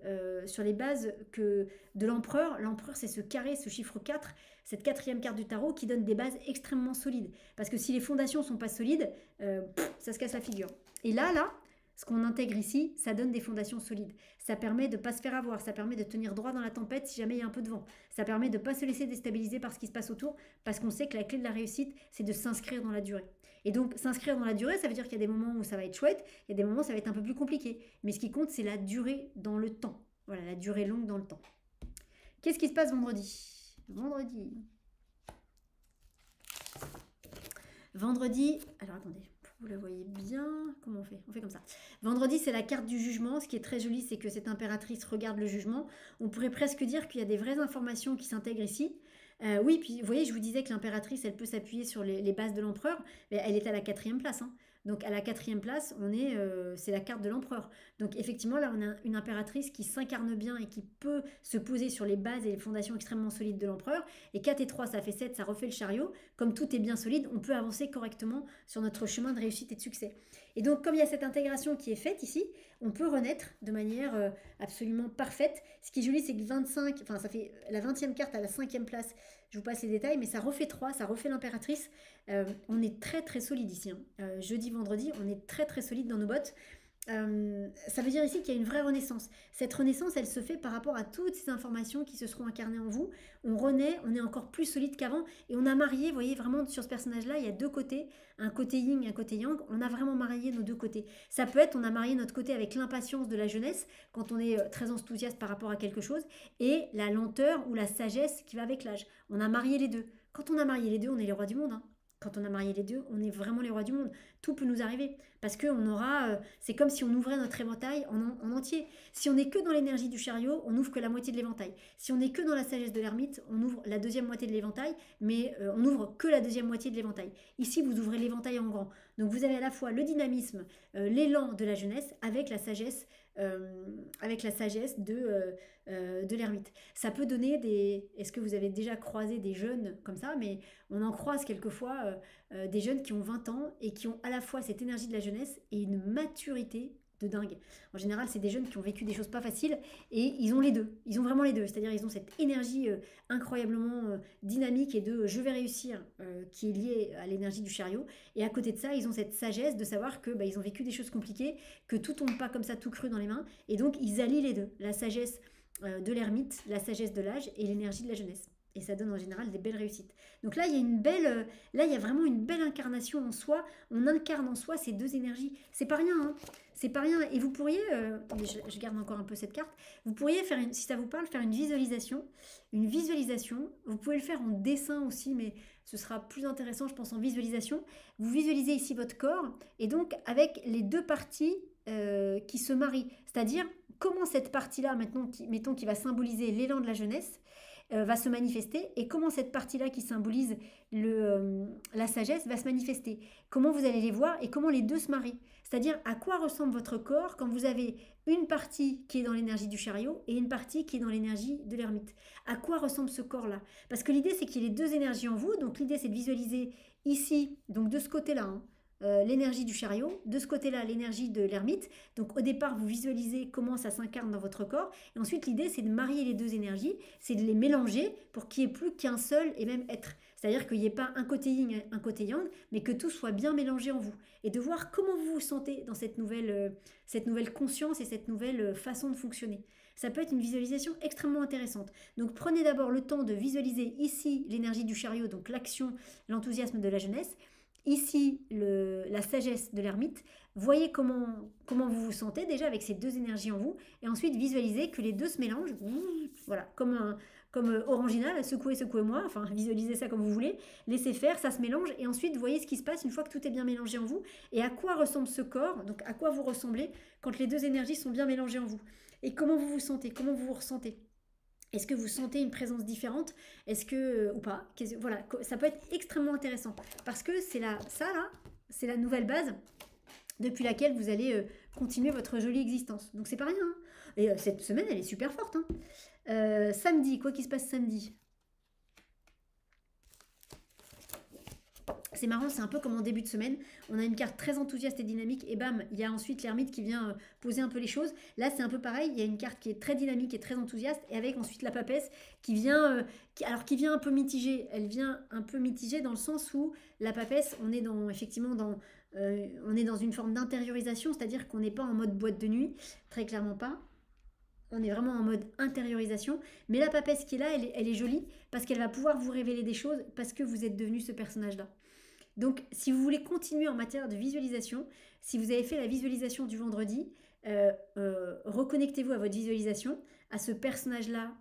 que de l'empereur. L'empereur, c'est ce carré, ce chiffre 4, cette quatrième carte du tarot qui donne des bases extrêmement solides. Parce que si les fondations sont pas solides, ça se casse la figure. Et là, ce qu'on intègre ici, ça donne des fondations solides. Ça permet de ne pas se faire avoir, ça permet de tenir droit dans la tempête si jamais il y a un peu de vent. Ça permet de ne pas se laisser déstabiliser par ce qui se passe autour, parce qu'on sait que la clé de la réussite, c'est de s'inscrire dans la durée. Et donc, s'inscrire dans la durée, ça veut dire qu'il y a des moments où ça va être chouette, il y a des moments où ça va être un peu plus compliqué. Mais ce qui compte, c'est la durée dans le temps. Voilà, la durée longue dans le temps. Qu'est-ce qui se passe vendredi? Vendredi, alors attendez, vous la voyez bien, comment on fait? On fait comme ça. Vendredi, c'est la carte du jugement. Ce qui est très joli, c'est que cette impératrice regarde le jugement. On pourrait presque dire qu'il y a des vraies informations qui s'intègrent ici. Oui, puis vous voyez, je vous disais que l'impératrice, elle peut s'appuyer sur les bases de l'empereur, mais elle est à la 4e place, hein. Donc à la 4e place, c'est la carte de l'empereur. Donc effectivement, là, on a une impératrice qui s'incarne bien et qui peut se poser sur les bases et les fondations extrêmement solides de l'empereur. Et 4 et 3, ça fait 7, ça refait le chariot. Comme tout est bien solide, on peut avancer correctement sur notre chemin de réussite et de succès. Et donc, comme il y a cette intégration qui est faite ici, on peut renaître de manière absolument parfaite. Ce qui est joli, c'est que 25, enfin ça fait la 20e carte à la 5e place. Je vous passe les détails, mais ça refait 3, ça refait l'impératrice. On est très très solide ici, hein. Jeudi, vendredi, on est très très solide dans nos bottes. Ça veut dire ici qu'il y a une vraie renaissance. Cette renaissance, elle se fait par rapport à toutes ces informations qui se seront incarnées en vous. On renaît, on est encore plus solide qu'avant et on a marié, vous voyez, vraiment sur ce personnage-là, il y a deux côtés, un côté yin et un côté yang. On a vraiment marié nos deux côtés. Ça peut être, on a marié notre côté avec l'impatience de la jeunesse, quand on est très enthousiaste par rapport à quelque chose, et la lenteur ou la sagesse qui va avec l'âge. On a marié les deux. Quand on a marié les deux, on est les rois du monde, hein. Quand on a marié les deux, on est vraiment les rois du monde. Tout peut nous arriver. Parce que c'est comme si on ouvrait notre éventail en entier. Si on n'est que dans l'énergie du chariot, on n'ouvre que la moitié de l'éventail. Si on n'est que dans la sagesse de l'ermite, on ouvre la deuxième moitié de l'éventail, mais on n'ouvre que la deuxième moitié de l'éventail. Ici, vous ouvrez l'éventail en grand. Donc vous avez à la fois le dynamisme, l'élan de la jeunesse avec la sagesse de l'ermite. Ça peut donner des... Est-ce que vous avez déjà croisé des jeunes comme ça? Mais on en croise quelquefois des jeunes qui ont 20 ans et qui ont à la fois cette énergie de la jeunesse et une maturité de dingue. En général, c'est des jeunes qui ont vécu des choses pas faciles et ils ont les deux. Ils ont vraiment les deux. C'est-à-dire ils ont cette énergie incroyablement dynamique et de je vais réussir qui est liée à l'énergie du chariot. Et à côté de ça, ils ont cette sagesse de savoir que ils ont vécu des choses compliquées, que tout tombe pas comme ça tout cru dans les mains. Et donc, ils allient les deux. La sagesse de l'ermite, la sagesse de l'âge et l'énergie de la jeunesse. Et ça donne en général des belles réussites. Donc là, il y a vraiment une belle incarnation en soi. On incarne en soi ces deux énergies. C'est pas rien, hein. C'est pas rien. Et vous pourriez, je garde encore un peu cette carte. Vous pourriez faire, si ça vous parle, faire une visualisation. Une visualisation. Vous pouvez le faire en dessin aussi, mais ce sera plus intéressant, je pense, en visualisation. Vous visualisez ici votre corps, et donc avec les deux parties qui se marient. C'est-à-dire comment cette partie-là, maintenant, mettons, qui va symboliser l'élan de la jeunesse, va se manifester et comment cette partie-là qui symbolise la sagesse va se manifester. Comment vous allez les voir et comment les deux se marient. C'est-à-dire à quoi ressemble votre corps quand vous avez une partie qui est dans l'énergie du chariot et une partie qui est dans l'énergie de l'ermite. À quoi ressemble ce corps-là? Parce que l'idée c'est qu'il y ait les deux énergies en vous, donc l'idée c'est de visualiser ici, donc de ce côté-là, hein, l'énergie du chariot, de ce côté-là l'énergie de l'ermite. Donc au départ vous visualisez comment ça s'incarne dans votre corps et ensuite l'idée c'est de marier les deux énergies, c'est de les mélanger pour qu'il n'y ait plus qu'un seul et même être. C'est-à-dire qu'il n'y ait pas un côté yin, un côté yang, mais que tout soit bien mélangé en vous. Et de voir comment vous vous sentez dans cette nouvelle conscience et cette nouvelle façon de fonctionner. Ça peut être une visualisation extrêmement intéressante. Donc prenez d'abord le temps de visualiser ici l'énergie du chariot, donc l'action, l'enthousiasme de la jeunesse. Ici, la sagesse de l'ermite. Voyez comment vous vous sentez déjà avec ces deux énergies en vous. Et ensuite, visualisez que les deux se mélangent. Voilà, comme Orangina, secouez-moi. Enfin, visualisez ça comme vous voulez. Laissez faire, ça se mélange. Et ensuite, voyez ce qui se passe une fois que tout est bien mélangé en vous. Et à quoi ressemble ce corps, donc à quoi vous ressemblez quand les deux énergies sont bien mélangées en vous. Et comment vous vous sentez, comment vous vous ressentez. Est-ce que vous sentez une présence différente? Est-ce que ou pas? Voilà, ça peut être extrêmement intéressant parce que c'est la nouvelle base depuis laquelle vous allez continuer votre jolie existence. Donc c'est pas rien, hein. Et cette semaine, elle est super forte, hein. Samedi, quoi qu'il se passe samedi? C'est marrant, c'est un peu comme en début de semaine. On a une carte très enthousiaste et dynamique, et bam, il y a ensuite l'ermite qui vient poser un peu les choses. Là, c'est un peu pareil. Il y a une carte qui est très dynamique et très enthousiaste, et avec ensuite la papesse qui vient, qui vient un peu mitigée. Elle vient un peu mitigée dans le sens où la papesse, on est dans effectivement on est dans une forme d'intériorisation, c'est-à-dire qu'on n'est pas en mode boîte de nuit, très clairement pas. On est vraiment en mode intériorisation. Mais la papesse qui est là, elle est jolie parce qu'elle va pouvoir vous révéler des choses parce que vous êtes devenu ce personnage-là. Donc, si vous voulez continuer en matière de visualisation, si vous avez fait la visualisation du vendredi, reconnectez-vous à votre visualisation, à ce personnage-là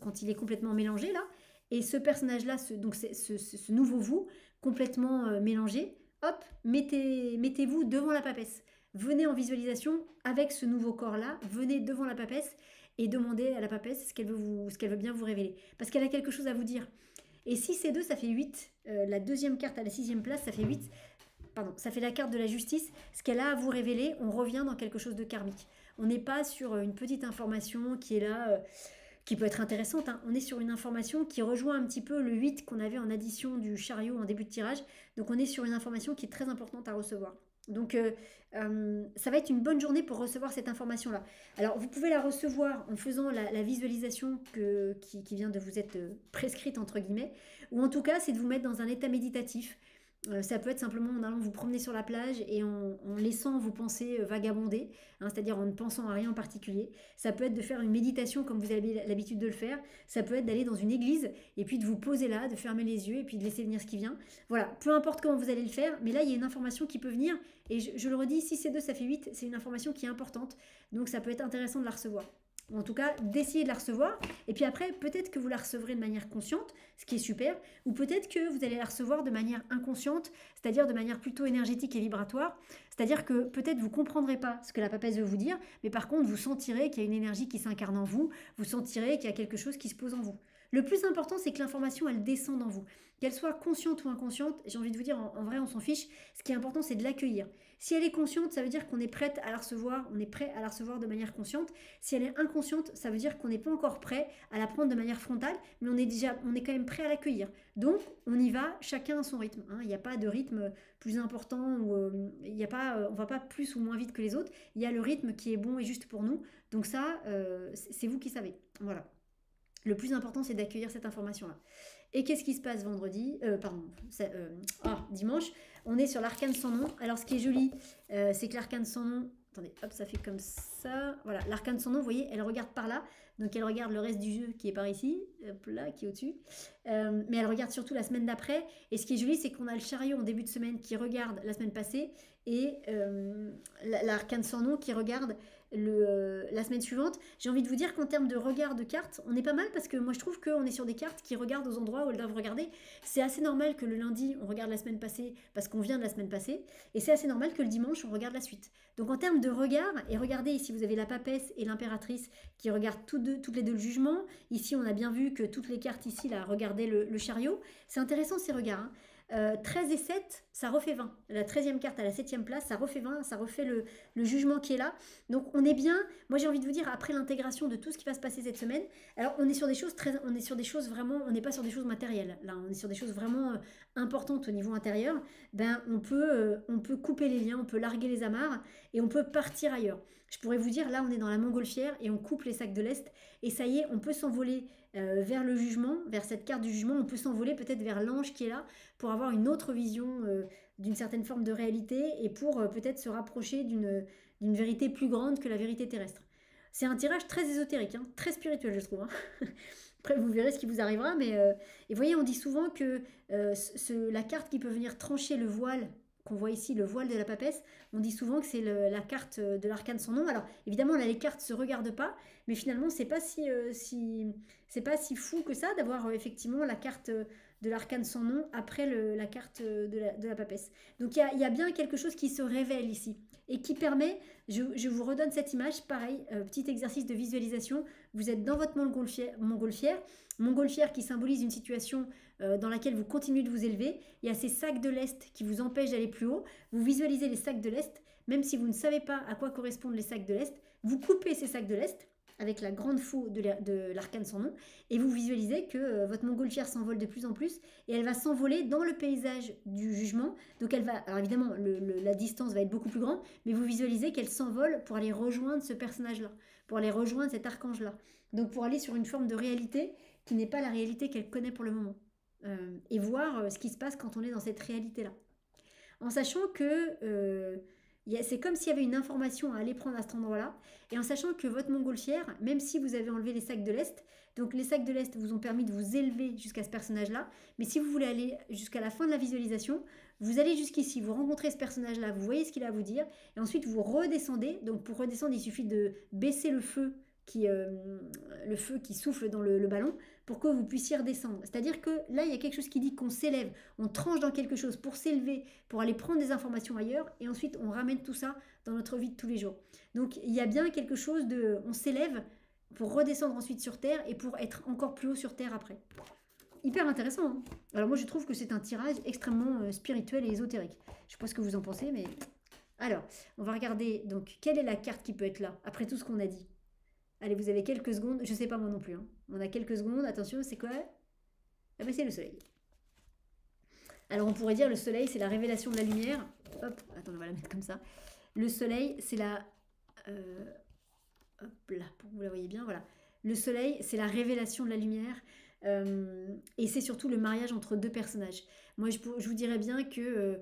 quand il est complètement mélangé là, et ce personnage-là, donc ce nouveau vous complètement mélangé, hop, mettez-vous devant la papesse. Venez en visualisation avec ce nouveau corps-là, venez devant la papesse et demandez à la papesse ce qu'elle veut bien vous révéler. Parce qu'elle a quelque chose à vous dire. Et 6 et 2, ça fait 8. La deuxième carte à la sixième place, ça fait 8. Pardon, ça fait la carte de la justice. Ce qu'elle a à vous révéler, on revient dans quelque chose de karmique. On n'est pas sur une petite information qui est là, qui peut être intéressante. Hein. On est sur une information qui rejoint un petit peu le 8 qu'on avait en addition du chariot en début de tirage. Donc on est sur une information qui est très importante à recevoir. Donc ça va être une bonne journée pour recevoir cette information-là. Alors vous pouvez la recevoir en faisant la visualisation qui vient de vous être prescrite entre guillemets, ou en tout cas c'est de vous mettre dans un état méditatif. Ça peut être simplement en allant vous promener sur la plage et en laissant vos pensées vagabonder, hein, c'est-à-dire en ne pensant à rien en particulier. Ça peut être de faire une méditation comme vous avez l'habitude de le faire. Ça peut être d'aller dans une église et puis de vous poser là, de fermer les yeux et puis de laisser venir ce qui vient. Voilà, peu importe comment vous allez le faire, mais là il y a une information qui peut venir et je le redis, si c'est 2 ça fait 8, c'est une information qui est importante, donc ça peut être intéressant de la recevoir. Ou en tout cas, d'essayer de la recevoir. Et puis après, peut-être que vous la recevrez de manière consciente, ce qui est super, ou peut-être que vous allez la recevoir de manière inconsciente, c'est-à-dire de manière plutôt énergétique et vibratoire. C'est-à-dire que peut-être vous ne comprendrez pas ce que la papesse veut vous dire, mais par contre, vous sentirez qu'il y a une énergie qui s'incarne en vous, vous sentirez qu'il y a quelque chose qui se pose en vous. Le plus important, c'est que l'information, elle descende en vous. Qu'elle soit consciente ou inconsciente, j'ai envie de vous dire, en vrai, on s'en fiche. Ce qui est important, c'est de l'accueillir. Si elle est consciente, ça veut dire qu'on est prête à la recevoir, on est prêt à la recevoir de manière consciente. Si elle est inconsciente, ça veut dire qu'on n'est pas encore prêt à la prendre de manière frontale, mais on est quand même prêt à l'accueillir. Donc, on y va, chacun à son rythme. Hein. Il n'y a pas de rythme plus important, ou il y a pas, on va pas plus ou moins vite que les autres. Il y a le rythme qui est bon et juste pour nous. Donc ça, c'est vous qui savez. Voilà. Le plus important, c'est d'accueillir cette information-là. Et qu'est-ce qui se passe vendredi dimanche, on est sur l'arcane sans nom. Alors, ce qui est joli, c'est que l'arcane sans nom... Attendez, hop, ça fait comme ça. Voilà, l'arcane sans nom, vous voyez, elle regarde par là. Donc, elle regarde le reste du jeu qui est par ici. Hop là, qui est au-dessus. Mais elle regarde surtout la semaine d'après. Et ce qui est joli, c'est qu'on a le chariot en début de semaine qui regarde la semaine passée. Et l'arcane sans nom qui regarde la semaine suivante. J'ai envie de vous dire qu'en termes de regard de cartes, on est pas mal parce que moi je trouve qu'on est sur des cartes qui regardent aux endroits où elles doivent regarder. C'est assez normal que le lundi on regarde la semaine passée parce qu'on vient de la semaine passée, et c'est assez normal que le dimanche on regarde la suite. Donc en termes de regard, et regardez ici vous avez la papesse et l'impératrice qui regardent toutes les deux le jugement. Ici on a bien vu que toutes les cartes ici là regardaient le chariot. C'est intéressant ces regards. Hein. 13 et 7, ça refait 20. La 13e carte à la 7e place, ça refait 20, ça refait le jugement qui est là. Donc on est bien, moi j'ai envie de vous dire, après l'intégration de tout ce qui va se passer cette semaine, alors on est sur des choses vraiment, on n'est pas sur des choses matérielles, là on est sur des choses vraiment importantes au niveau intérieur. On peut couper les liens, on peut larguer les amarres et on peut partir ailleurs. Je pourrais vous dire, là on est dans la montgolfière et on coupe les sacs de l'Est et ça y est, on peut s'envoler vers le jugement, vers cette carte du jugement, on peut s'envoler peut-être vers l'ange qui est là pour avoir une autre vision d'une certaine forme de réalité et pour peut-être se rapprocher d'une vérité plus grande que la vérité terrestre. C'est un tirage très ésotérique, hein, très spirituel je trouve. Hein. Après vous verrez ce qui vous arrivera, mais et vous voyez on dit souvent que la carte qui peut venir trancher le voile, qu'on voit ici, le voile de la papesse, on dit souvent que c'est la carte de l'arcane sans nom. Alors évidemment là les cartes se regardent pas, mais finalement c'est pas c'est pas si fou que ça d'avoir effectivement la carte de l'arcane sans nom après la carte de la papesse. Donc il y a bien quelque chose qui se révèle ici et qui permet, je vous redonne cette image, pareil, petit exercice de visualisation, vous êtes dans votre montgolfière qui symbolise une situation dans laquelle vous continuez de vous élever, il y a ces sacs de l'Est qui vous empêchent d'aller plus haut, vous visualisez les sacs de l'Est, même si vous ne savez pas à quoi correspondent les sacs de l'Est, vous coupez ces sacs de l'Est avec la grande faux de l'arcane sans nom, et vous visualisez que votre montgolfière s'envole de plus en plus, et elle va s'envoler dans le paysage du jugement. Donc elle va, alors évidemment, la distance va être beaucoup plus grande, mais vous visualisez qu'elle s'envole pour aller rejoindre ce personnage-là, pour aller rejoindre cet archange-là. Donc pour aller sur une forme de réalité qui n'est pas la réalité qu'elle connaît pour le moment. Et voir ce qui se passe quand on est dans cette réalité-là. En sachant que c'est comme s'il y avait une information à aller prendre à cet endroit-là, et en sachant que votre montgolfière, même si vous avez enlevé les sacs de l'Est, donc les sacs de l'Est vous ont permis de vous élever jusqu'à ce personnage-là, mais si vous voulez aller jusqu'à la fin de la visualisation, vous allez jusqu'ici, vous rencontrez ce personnage-là, vous voyez ce qu'il a à vous dire, et ensuite vous redescendez. Donc pour redescendre, il suffit de baisser le feu qui souffle dans le ballon pour que vous puissiez redescendre. C'est-à-dire que là, il y a quelque chose qui dit qu'on s'élève, on tranche dans quelque chose pour s'élever, pour aller prendre des informations ailleurs, et ensuite on ramène tout ça dans notre vie de tous les jours. Donc il y a bien quelque chose de... On s'élève pour redescendre ensuite sur Terre et pour être encore plus haut sur Terre après. Hyper intéressant, hein. Alors moi je trouve que c'est un tirage extrêmement spirituel et ésotérique. Je sais pas ce que vous en pensez, mais... Alors, on va regarder, donc, quelle est la carte qui peut être là, après tout ce qu'on a dit? Allez, vous avez quelques secondes. Je sais pas moi non plus, hein. On a quelques secondes. Attention, c'est quoi? Ah ben c'est le soleil. Alors on pourrait dire le soleil, c'est la révélation de la lumière. Hop, attends, on va la mettre comme ça. Le soleil, c'est la... hop là, pour que vous la voyez bien, voilà. Le soleil, c'est la révélation de la lumière. Et c'est surtout le mariage entre deux personnages. Moi, je vous dirais bien que...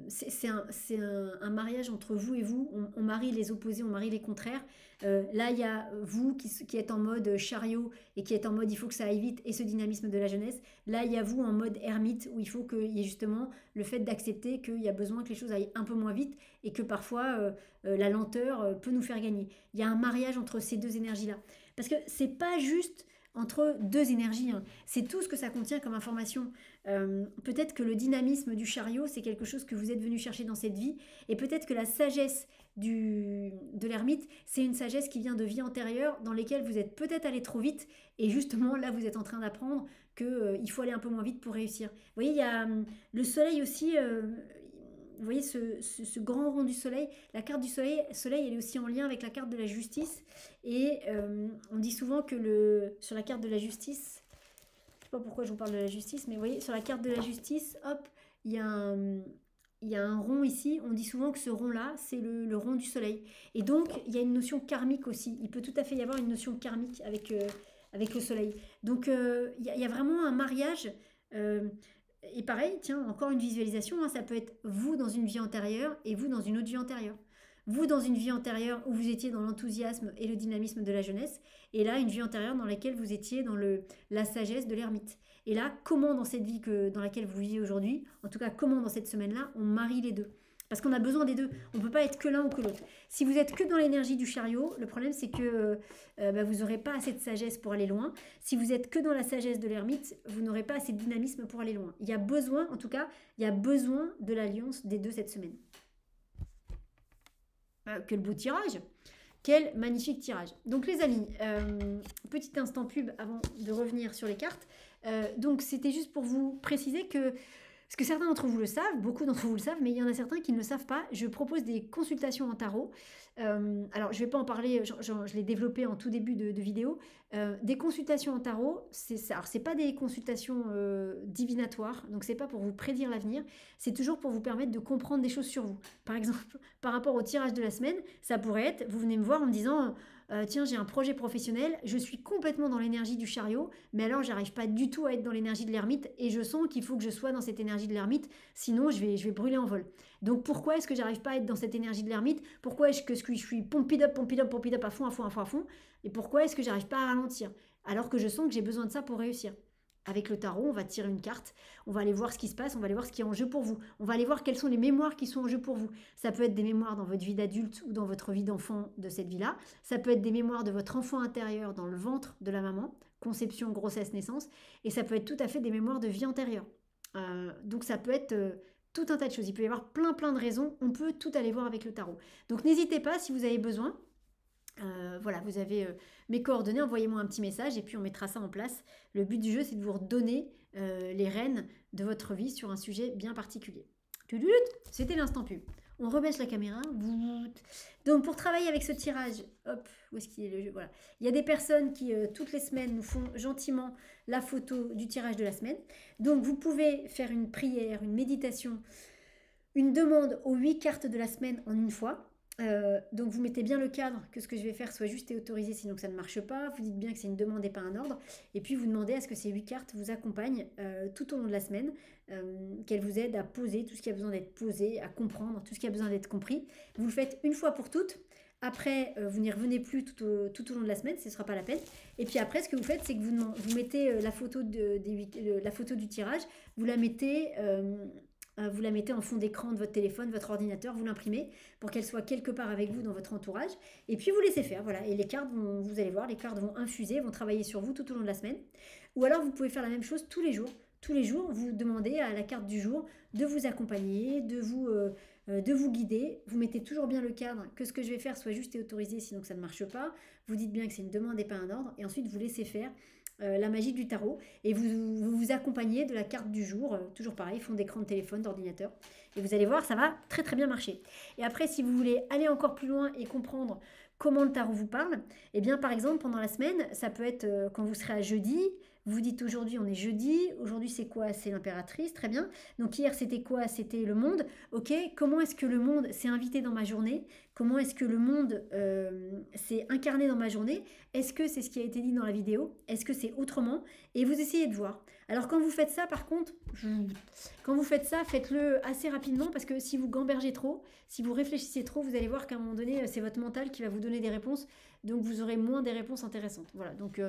c'est un mariage entre vous et vous. On marie les opposés, on marie les contraires. Là, il y a vous qui êtes en mode chariot et qui êtes en mode il faut que ça aille vite et ce dynamisme de la jeunesse. Là, il y a vous en mode ermite où il faut qu'il y ait justement le fait d'accepter qu'il y a besoin que les choses aillent un peu moins vite et que parfois la lenteur peut nous faire gagner. Il y a un mariage entre ces deux énergies-là. Parce que c'est pas juste entre deux énergies, hein. C'est tout ce que ça contient comme information. Peut-être que le dynamisme du chariot, c'est quelque chose que vous êtes venu chercher dans cette vie, et peut-être que la sagesse de l'ermite, c'est une sagesse qui vient de vie antérieure, dans lesquelles vous êtes peut-être allé trop vite, et justement là vous êtes en train d'apprendre qu'il faut aller un peu moins vite pour réussir. Vous voyez, il y a le soleil aussi... vous voyez ce grand rond du soleil, la carte du soleil, elle est aussi en lien avec la carte de la justice. Et on dit souvent que sur la carte de la justice, je ne sais pas pourquoi je vous parle de la justice, mais vous voyez, sur la carte de la justice, hop, il y a un rond ici. On dit souvent que ce rond-là, c'est le rond du soleil. Et donc, il y a une notion karmique aussi. Il peut tout à fait y avoir une notion karmique avec le soleil. Donc, il y a vraiment un mariage... et pareil, tiens, encore une visualisation, hein, ça peut être vous dans une vie antérieure et vous dans une autre vie antérieure. Vous dans une vie antérieure où vous étiez dans l'enthousiasme et le dynamisme de la jeunesse, et là une vie antérieure dans laquelle vous étiez dans la sagesse de l'ermite. Et là, comment dans cette vie dans laquelle vous vivez aujourd'hui, en tout cas comment dans cette semaine-là, on marie les deux. Parce qu'on a besoin des deux. On ne peut pas être que l'un ou que l'autre. Si vous êtes que dans l'énergie du chariot, le problème c'est que vous n'aurez pas assez de sagesse pour aller loin. Si vous êtes que dans la sagesse de l'ermite, vous n'aurez pas assez de dynamisme pour aller loin. Il y a besoin, en tout cas, il y a besoin de l'alliance des deux cette semaine. Quel beau tirage! Quel magnifique tirage. Donc les amis, petit instant pub avant de revenir sur les cartes. Donc c'était juste pour vous préciser que... Parce que certains d'entre vous le savent, beaucoup d'entre vous le savent, mais il y en a certains qui ne le savent pas. Je propose des consultations en tarot. Alors, je ne vais pas en parler, je l'ai développé en tout début de vidéo. Des consultations en tarot, ce n'est pas des consultations divinatoires, donc ce n'est pas pour vous prédire l'avenir, c'est toujours pour vous permettre de comprendre des choses sur vous. Par exemple, par rapport au tirage de la semaine, ça pourrait être, vous venez me voir en me disant... tiens, j'ai un projet professionnel, je suis complètement dans l'énergie du chariot, mais alors j'arrive pas du tout à être dans l'énergie de l'ermite et je sens qu'il faut que je sois dans cette énergie de l'ermite, sinon je vais brûler en vol. Donc pourquoi est-ce que j'arrive pas à être dans cette énergie de l'ermite? Pourquoi est-ce que je suis pompide up à fond? Et pourquoi est-ce que j'arrive pas à ralentir? Alors que je sens que j'ai besoin de ça pour réussir. Avec le tarot, on va tirer une carte, on va aller voir ce qui se passe, on va aller voir ce qui est en jeu pour vous. On va aller voir quelles sont les mémoires qui sont en jeu pour vous. Ça peut être des mémoires dans votre vie d'adulte ou dans votre vie d'enfant de cette vie-là. Ça peut être des mémoires de votre enfant intérieur dans le ventre de la maman, conception, grossesse, naissance. Et ça peut être tout à fait des mémoires de vie antérieure. Donc ça peut être tout un tas de choses. Il peut y avoir plein de raisons. On peut tout aller voir avec le tarot. Donc n'hésitez pas si vous avez besoin. Voilà, vous avez mes coordonnées, envoyez-moi un petit message et puis on mettra ça en place. Le but du jeu, c'est de vous redonner les rênes de votre vie sur un sujet bien particulier. C'était l'instant pub. On rebaisse la caméra. Donc pour travailler avec ce tirage, hop, où est-ce qu'il est le jeu? Voilà. Il y a des personnes qui toutes les semaines nous font gentiment la photo du tirage de la semaine. Donc vous pouvez faire une prière, une méditation, une demande aux 8 cartes de la semaine en une fois. Donc vous mettez bien le cadre, que ce que je vais faire soit juste et autorisé, sinon que ça ne marche pas. Vous dites bien que c'est une demande et pas un ordre. Et puis vous demandez à ce que ces 8 cartes vous accompagnent tout au long de la semaine, qu'elles vous aident à poser tout ce qui a besoin d'être posé, à comprendre tout ce qui a besoin d'être compris. Vous le faites une fois pour toutes. Après, vous n'y revenez plus tout au long de la semaine, ce ne sera pas la peine. Et puis après, ce que vous faites, c'est que vous mettez la photo du tirage, vous la mettez en fond d'écran de votre téléphone, votre ordinateur, vous l'imprimez pour qu'elle soit quelque part avec vous dans votre entourage. Et puis vous laissez faire, voilà. Et les cartes vous allez voir, les cartes vont infuser, vont travailler sur vous tout au long de la semaine. Ou alors vous pouvez faire la même chose tous les jours. Tous les jours, vous demandez à la carte du jour de vous accompagner, de vous guider. Vous mettez toujours bien le cadre, que ce que je vais faire soit juste et autorisé, sinon que ça ne marche pas. Vous dites bien que c'est une demande et pas un ordre. Et ensuite, vous laissez faire la magie du tarot. Et vous accompagnez de la carte du jour, toujours pareil, fond d'écran de téléphone, d'ordinateur. Et vous allez voir, ça va très très bien marcher. Et après, si vous voulez aller encore plus loin et comprendre comment le tarot vous parle, eh bien par exemple, pendant la semaine, ça peut être quand vous serez à jeudi. Vous dites aujourd'hui, on est jeudi. Aujourd'hui, c'est quoi? C'est l'impératrice, très bien. Donc hier, c'était quoi? C'était le monde. Ok, comment est-ce que le monde s'est invité dans ma journée? Comment est-ce que le monde s'est incarné dans ma journée? Est-ce que c'est ce qui a été dit dans la vidéo? Est-ce que c'est autrement? Et vous essayez de voir. Alors quand vous faites ça, par contre, quand vous faites ça, faites-le assez rapidement parce que si vous gambergez trop, si vous réfléchissez trop, vous allez voir qu'à un moment donné, c'est votre mental qui va vous donner des réponses. Donc vous aurez moins des réponses intéressantes. Voilà. Donc,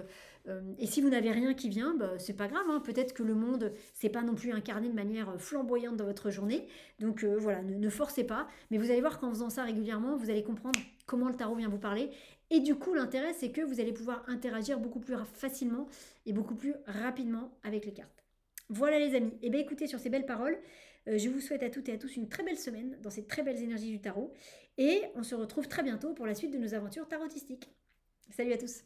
et si vous n'avez rien qui vient, bah, c'est pas grave. Hein. Peut-être que le monde s'est pas non plus incarné de manière flamboyante dans votre journée. Donc voilà, ne forcez pas. Mais vous allez voir qu'en faisant ça régulièrement, vous allez comprendre comment le tarot vient vous parler. Et du coup, l'intérêt, c'est que vous allez pouvoir interagir beaucoup plus facilement et beaucoup plus rapidement avec les cartes. Voilà les amis. Et bien écoutez, sur ces belles paroles, je vous souhaite à toutes et à tous une très belle semaine dans ces très belles énergies du tarot. Et on se retrouve très bientôt pour la suite de nos aventures tarotistiques. Salut à tous!